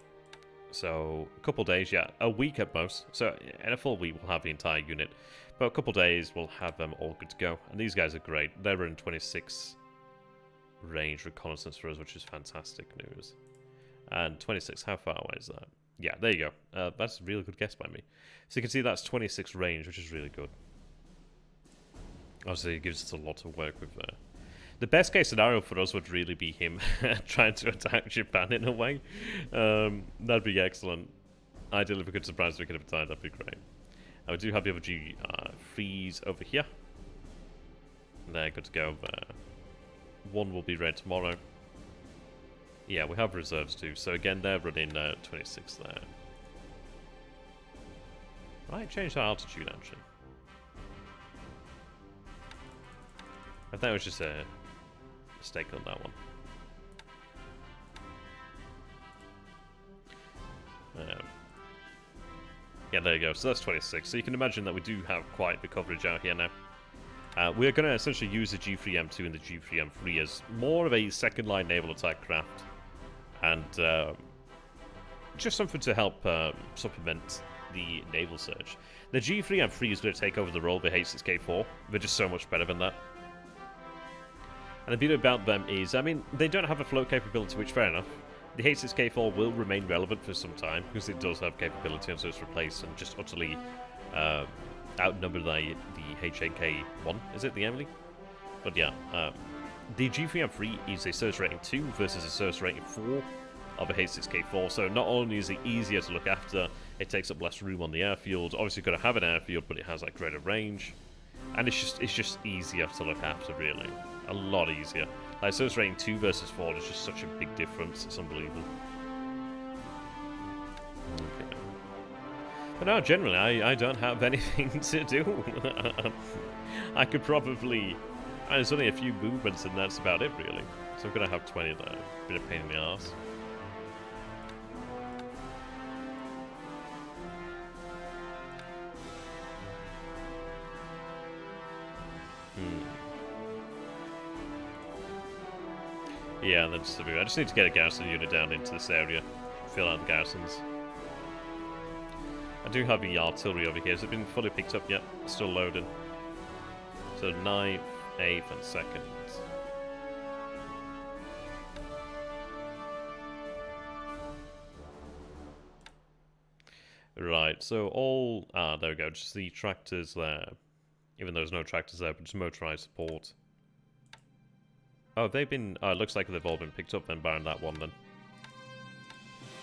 So, a couple days, yeah, a week at most. So, in a full week, we'll have the entire unit. But a couple days, we'll have them all good to go. And these guys are great. They're in 26 range reconnaissance for us, which is fantastic news. And 26, how far away is that? Yeah, there you go. That's a really good guess by me. So you can see that's 26 range, which is really good. Obviously, it gives us a lot to work with there. The best case scenario for us would really be him trying to attack Japan in a way. That'd be excellent. Ideally, if we could surprise Wicked at the time, that'd be great. We do have the other G3s over here. They're good to go. One will be ready tomorrow. Yeah, we have reserves too. So again, they're running 26 there. Right, change our altitude actually. I think it was just a mistake on that one. Yeah, there you go. So that's 26. So you can imagine that we do have quite the coverage out here now. We're going to essentially use the G3M2 and the G3M3 as more of a second-line naval attack craft. And just something to help supplement the naval surge. The G3M3 is going to take over the role of the H6K4. They're just so much better than that. And the beauty about them is, I mean, they don't have a float capability, which fair enough. The H6K4 will remain relevant for some time because it does have capability, and so it's replaced and just utterly outnumbered the H8K1. Is it the Emily? But yeah, the G3M3 is a service rating 2 versus a service rating 4 of a H6K4. So not only is it easier to look after, it takes up less room on the airfield. Obviously, you've got to have an airfield, but it has like greater range, and it's just easier to look after. Really, a lot easier. Like service rating 2 versus 4 is just such a big difference. It's unbelievable. Okay. But no, generally, I don't have anything to do. I could probably... And there's only a few movements, and that's about it, really. So I'm going to have 20 there. Bit of pain in the arse. Yeah, that's the move. I just need to get a garrison unit down into this area. Fill out the garrisons. I do have the artillery over here. Has it been fully picked up yet? Still loading. So 9th, 8th, and 2nd. Right, so all... Ah, there we go. Just the tractors there. Even though there's no tractors there, but just motorized support. Oh, they've been... Oh, it looks like they've all been picked up then, barring that one then.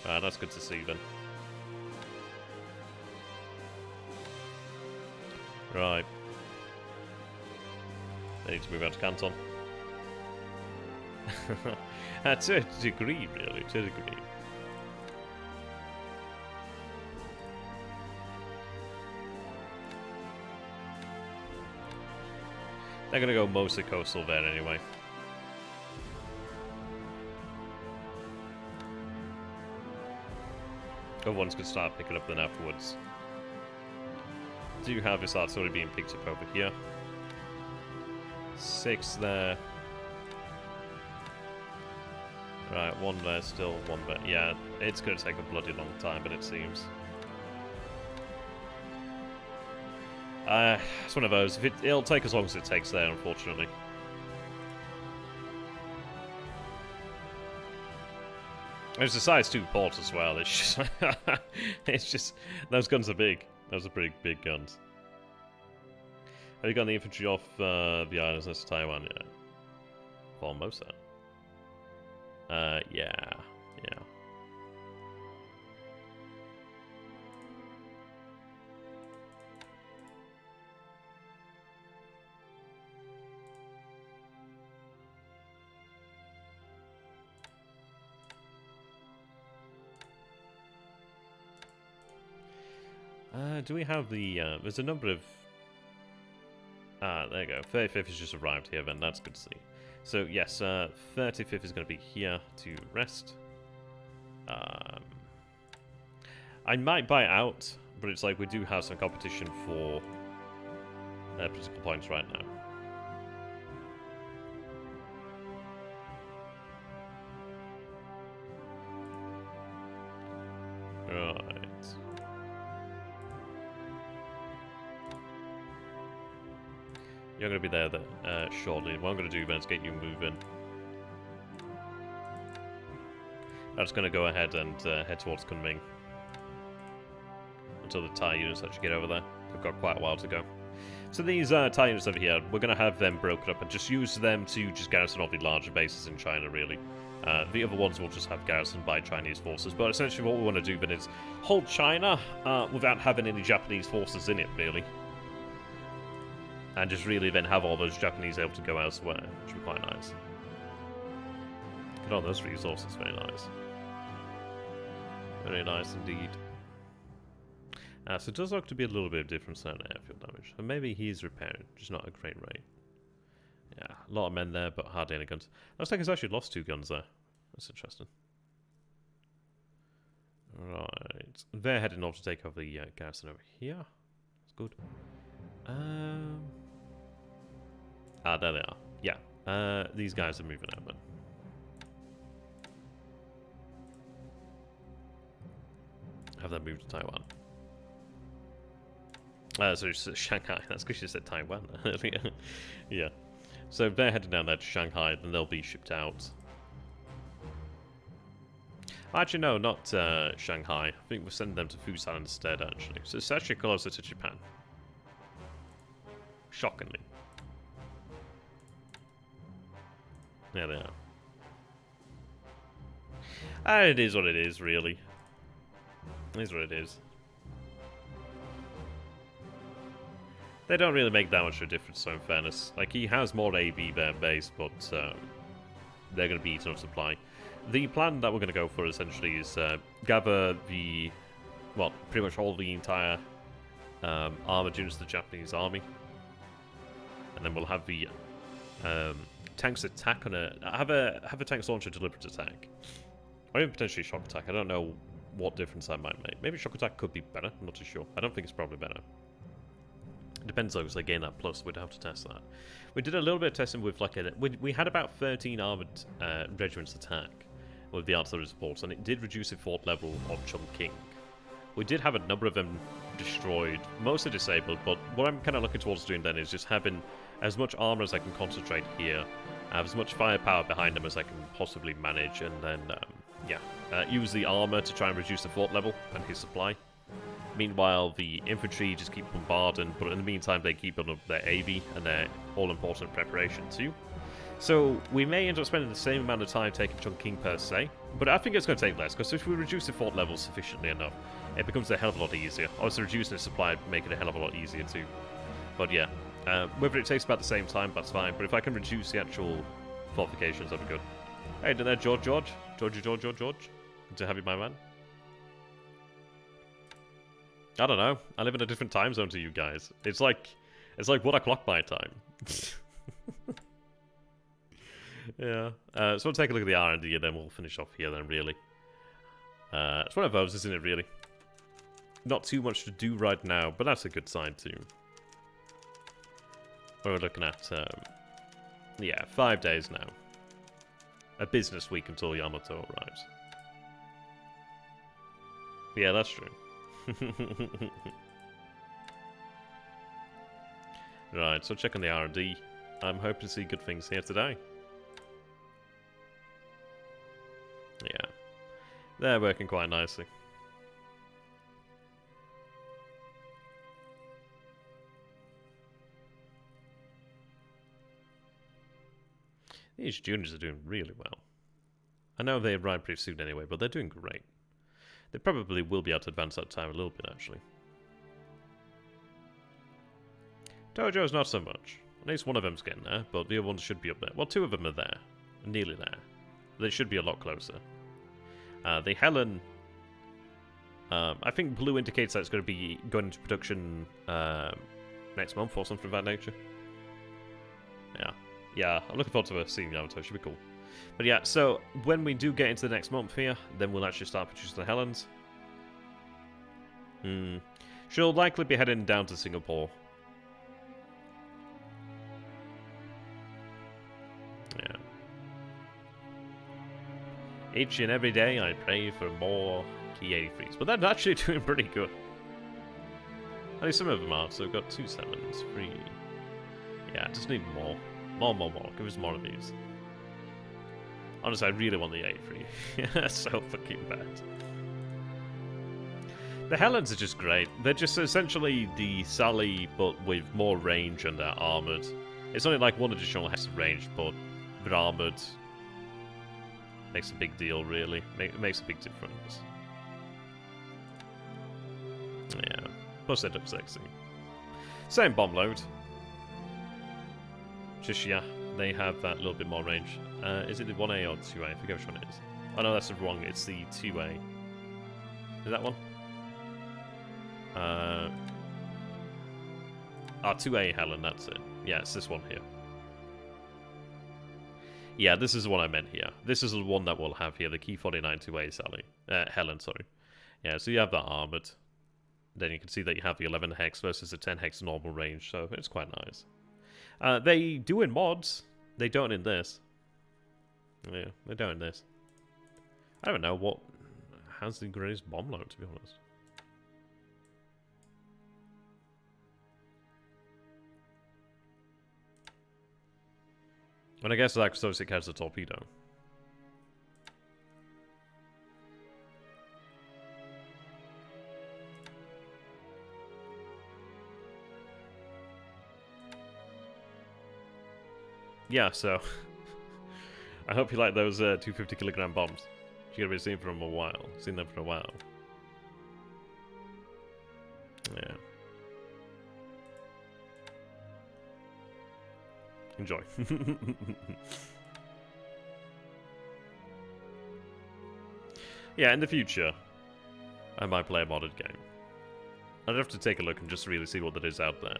That's good to see then. Right. They need to move out to Canton. To a degree, really, to a degree. They're gonna go mostly coastal there anyway. Other ones could start picking up then afterwards. Do you have this artillery being picked up over here? 6 there. Right, 1 there still, 1 there. Yeah, it's going to take a bloody long time, but it seems. It's one of those. It'll take as long as it takes there, unfortunately. There's a size 2 port as well. It's just, it's just those guns are big. Those are pretty big guns. Have you got the infantry off the islands next to Taiwan yet? Formosa. Yeah. Do we have the... there's a number of... there you go. 35th has just arrived here, then. That's good to see. So, yes, 35th is going to be here to rest. I might buy out, but it's like we do have some competition for political points right now. Right. You're going to be there shortly. What I'm going to do then is get you moving. I'm just going to go ahead and head towards Kunming until the Thai units actually get over there. We've got quite a while to go. So these Thai units over here, we're going to have them broken up and just use them to just garrison all the larger bases in China, really. The other ones will just have garrisoned by Chinese forces. But essentially what we want to do then is hold China without having any Japanese forces in it, really. And just really then have all those Japanese able to go elsewhere, which would be quite nice. Look at all those resources, very nice. Very nice indeed. So it does look to be a little bit of difference in airfield damage. And maybe he's repairing, just not a great rate. Yeah, a lot of men there, but hardly any guns. Looks like he's actually lost 2 guns there. That's interesting. Right. They're heading off to take over the garrison over here. That's good. There they are. Yeah. These guys are moving out then. Have them moved to Taiwan. So it's Shanghai. That's because you said Taiwan earlier. Yeah. So they're heading down there to Shanghai, then they'll be shipped out. Actually, no, not Shanghai. I think we're sending them to Busan instead, actually. So it's actually closer to Japan. Shockingly. There they are. And it is what it is, really. It is what it is. They don't really make that much of a difference, so in fairness. Like, he has more AV base, but they're going to be eating up supply. The plan that we're going to go for, essentially, is gather the... well, pretty much all the entire armored units of the Japanese army. And then we'll have the tanks attack on a... have a tanks launch a deliberate attack. Or even potentially shock attack. I don't know what difference that might make. Maybe shock attack could be better. I'm not too sure. I don't think it's probably better. It depends though, because they gain that plus. We'd have to test that. We did a little bit of testing with like a... we had about 13 armored regiments attack with the artillery supports, and it did reduce the fort level of Chongqing. We did have a number of them destroyed, mostly disabled, but what I'm kind of looking towards doing then is just having as much armor as I can concentrate here, have as much firepower behind them as I can possibly manage, and then, use the armor to try and reduce the fort level and his supply. Meanwhile, the infantry just keep bombarding, but in the meantime they keep building up their AV and their all-important preparation too. So we may end up spending the same amount of time taking Chongqing per se, but I think it's going to take less, because if we reduce the fort level sufficiently enough, it becomes a hell of a lot easier. Also, reducing the supply make it a hell of a lot easier too. But yeah, whether it takes about the same time, that's fine, but if I can reduce the actual fortifications, that'd be good. Hey, there, George. Good to have you, my man. I don't know. I live in a different time zone to you guys. It's like 1 o'clock my time. Yeah. So we'll take a look at the R&D and then we'll finish off here then, really. It's one of those, isn't it, really? Not too much to do right now, but that's a good sign too. We're looking at, 5 days now. A business week until Yamato arrives. Yeah, that's true. Right, so checking the R&D. I'm hoping to see good things here today. Yeah, they're working quite nicely. These juniors are doing really well. I know they arrive pretty soon anyway, but they're doing great. They probably will be able to advance that time a little bit, actually. Dojo's not so much. At least one of them's getting there, but the other ones should be up there. Well, 2 of them are there. Nearly there. They should be a lot closer. The Helen... I think blue indicates that it's going to be going into production next month or something of that nature. Yeah, I'm looking forward to seeing Yamato. It should be cool. But yeah, so when we do get into the next month here, then we'll actually start producing the Helens. She'll likely be heading down to Singapore. Yeah. Each and every day I pray for more Key 83s. But they're actually doing pretty good. At least some of them are. So we've got 2 7s, 3. Yeah, just need more. More. Give us more of these. Honestly, I really want the 83. That's so fucking bad. The Helens are just great. They're just essentially the Sally, but with more range and they're armoured. It's only like 1 additional hex of range, but they're armoured. Makes a big deal, really. Makes a big difference. Yeah. Plus they look sexy. Same bomb load. Just, yeah, they have that little bit more range. Is it the 1A or 2A? I forget which one it is. Oh no, that's wrong. It's the 2A. Is that one? 2A Helen, that's it. Yeah, it's this one here. Yeah, this is the one I meant here. This is the one that we'll have here, the Key 49 2A Sally. Helen, sorry. Yeah, so you have that armored. Then you can see that you have the 11 hex versus the 10 hex normal range, so it's quite nice. They do in mods. They don't in this. Yeah, they don't in this. I don't know what has the greatest bomb load, to be honest. And I guess Axosic has the torpedo. yeah, so I hope you like those 250 kilogram bombs. You're gonna be seeing them for a while. Seen them for a while. Yeah. Enjoy. Yeah, in the future, I might play a modded game. I'd have to take a look and just really see what there is out there.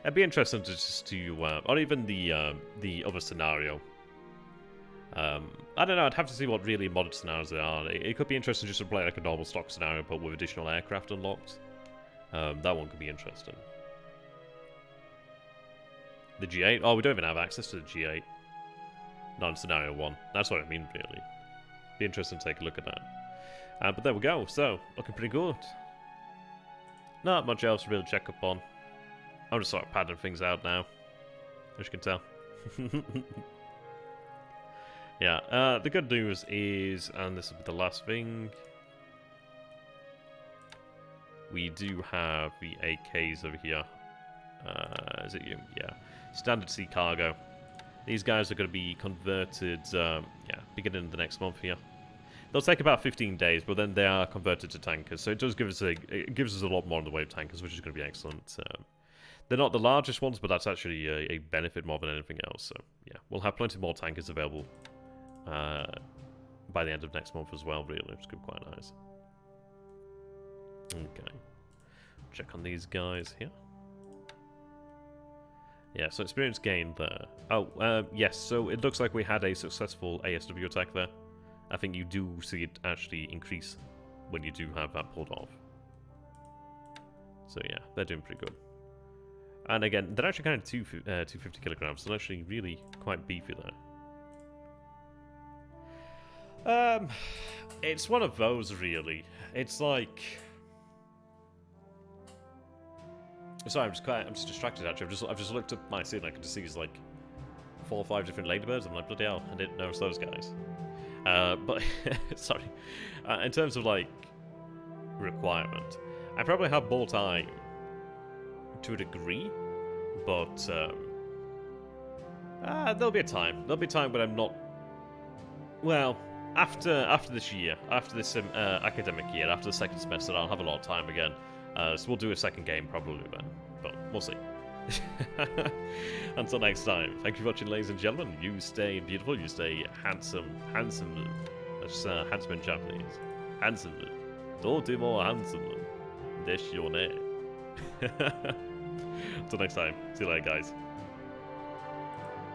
It'd be interesting to just to, or even the other scenario. I don't know. I'd have to see what really modded scenarios there are. It could be interesting just to play like a normal stock scenario, but with additional aircraft unlocked. That one could be interesting. The G8? Oh, we don't even have access to the G8. Not in Scenario 1. That's what I mean, really. Be interesting to take a look at that. But there we go. So, looking pretty good. Not much else to really check up on. I'm just sort of padding things out now. As you can tell. Yeah, the good news is, and this will be the last thing, we do have the AKs over here. Is it you? Yeah. Standard Sea Cargo. These guys are going to be converted, yeah, beginning of the next month here. They'll take about 15 days, but then they are converted to tankers, so it does give us a lot more in the way of tankers, which is going to be excellent. They're not the largest ones, but that's actually a benefit more than anything else. So yeah, we'll have plenty more tankers available by the end of next month as well. Really, which is going to be quite nice. Okay, check on these guys here. Yeah, so experience gained there. Oh, yes, so it looks like we had a successful ASW attack there. I think you do see it actually increase when you do have that pulled off. So yeah, they're doing pretty good. And again, they're actually kind of 250 kilograms, so they're actually really quite beefy there. It's one of those, really. It's like... Sorry, I'm just distracted actually. I've just looked up my scene. I can just see there's like 4 or 5 different ladybirds. I'm like, bloody hell, I didn't notice those guys. But sorry. In terms of like requirement, I probably have more time to a degree, but there'll be a time. There'll be a time when I'm not. Well, after this year, after this academic year, after the second semester, I'll have a lot of time again. So we'll do a second game probably then, but we'll see. Until next time, thank you for watching, ladies and gentlemen. You stay beautiful, you stay handsome. That's handsome in Japanese. Handsome. Totemo handsome. Desu yo ne. Until next time, see you later, guys.